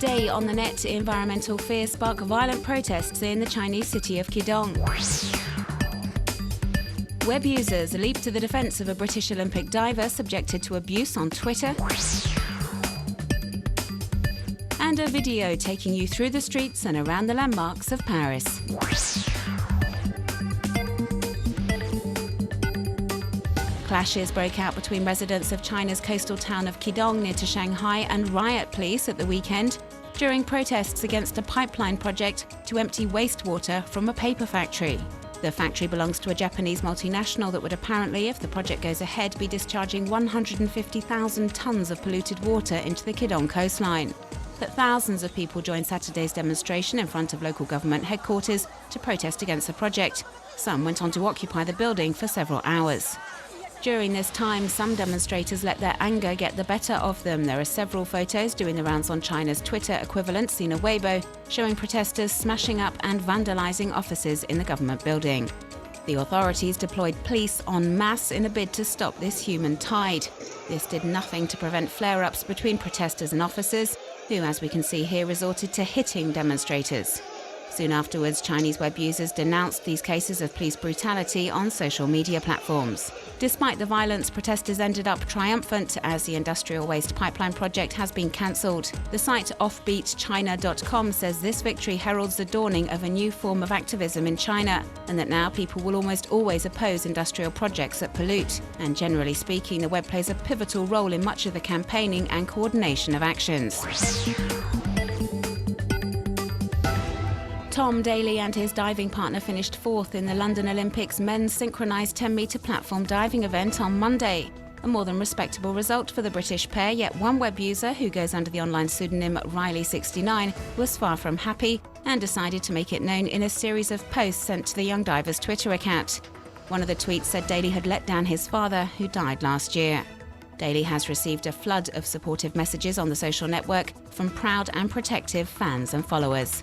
Day on the net, environmental fears spark violent protests in the Chinese city of Qidong. Web users leap to the defence of a British Olympic diver subjected to abuse on Twitter. And a video taking you through the streets and around the landmarks of Paris. Clashes broke out between residents of China's coastal town of Qidong near to Shanghai and riot police at the weekend during protests against a pipeline project to empty wastewater from a paper factory. The factory belongs to a Japanese multinational that would apparently, if the project goes ahead, be discharging 150,000 tonnes of polluted water into the Qidong coastline. But thousands of people joined Saturday's demonstration in front of local government headquarters to protest against the project. Some went on to occupy the building for several hours. During this time, some demonstrators let their anger get the better of them. There are several photos doing the rounds on China's Twitter equivalent, Sina Weibo, showing protesters smashing up and vandalising offices in the government building. The authorities deployed police en masse in a bid to stop this human tide. This did nothing to prevent flare-ups between protesters and officers, who, as we can see here, resorted to hitting demonstrators. Soon afterwards, Chinese web users denounced these cases of police brutality on social media platforms. Despite the violence, protesters ended up triumphant as the industrial waste pipeline project has been cancelled. The site offbeatchina.com says this victory heralds the dawning of a new form of activism in China, and that now people will almost always oppose industrial projects that pollute. And generally speaking, the web plays a pivotal role in much of the campaigning and coordination of actions. Tom Daley and his diving partner finished fourth in the London Olympics men's synchronised 10-metre platform diving event on Monday. A more than respectable result for the British pair, yet one web user, who goes under the online pseudonym Riley69, was far from happy and decided to make it known in a series of posts sent to the young diver's Twitter account. One of the tweets said Daley had let down his father, who died last year. Daley has received a flood of supportive messages on the social network from proud and protective fans and followers.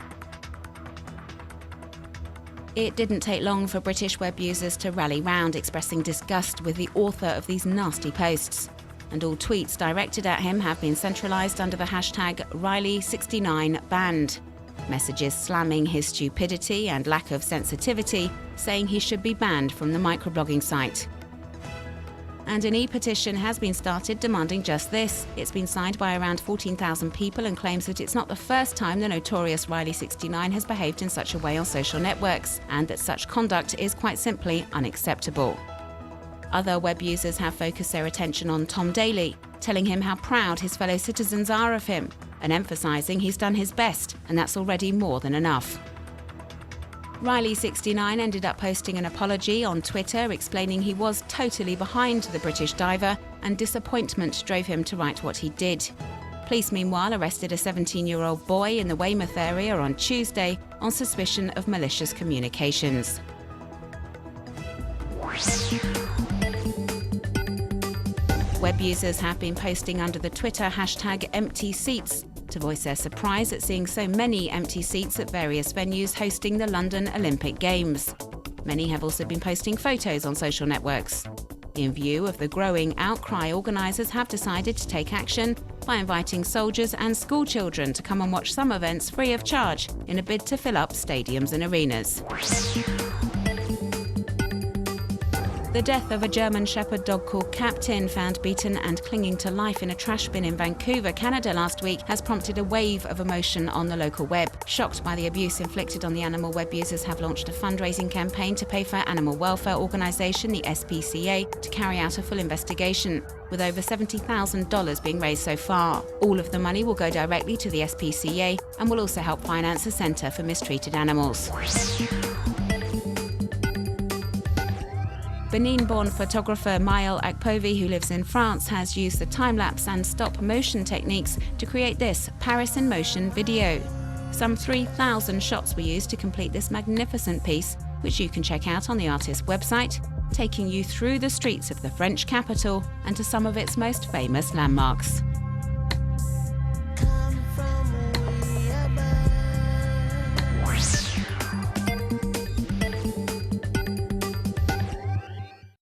It didn't take long for British web users to rally round, expressing disgust with the author of these nasty posts. And all tweets directed at him have been centralised under the hashtag Riley69banned. Messages slamming his stupidity and lack of sensitivity, saying he should be banned from the microblogging site. And an e-petition has been started demanding just this. It's been signed by around 14,000 people and claims that it's not the first time the notorious Riley69 has behaved in such a way on social networks, and that such conduct is quite simply unacceptable. Other web users have focused their attention on Tom Daley, telling him how proud his fellow citizens are of him, and emphasising he's done his best, and that's already more than enough. Riley69 ended up posting an apology on Twitter explaining he was totally behind the British diver and disappointment drove him to write what he did. Police meanwhile arrested a 17-year-old boy in the Weymouth area on Tuesday on suspicion of malicious communications. Web users have been posting under the Twitter hashtag #EmptySeats to voice their surprise at seeing so many empty seats at various venues hosting the London Olympic Games. Many have also been posting photos on social networks. In view of the growing outcry, organisers have decided to take action by inviting soldiers and school children to come and watch some events free of charge in a bid to fill up stadiums and arenas. The death of a German shepherd dog called Captain, found beaten and clinging to life in a trash bin in Vancouver, Canada last week, has prompted a wave of emotion on the local web. Shocked by the abuse inflicted on the animal, web users have launched a fundraising campaign to pay for animal welfare organisation, the SPCA, to carry out a full investigation, with over $70,000 being raised so far. All of the money will go directly to the SPCA and will also help finance a centre for mistreated animals. Benin-born photographer Maël Akpovi, who lives in France, has used the time-lapse and stop-motion techniques to create this Paris in Motion video. Some 3,000 shots were used to complete this magnificent piece, which you can check out on the artist's website, taking you through the streets of the French capital and to some of its most famous landmarks.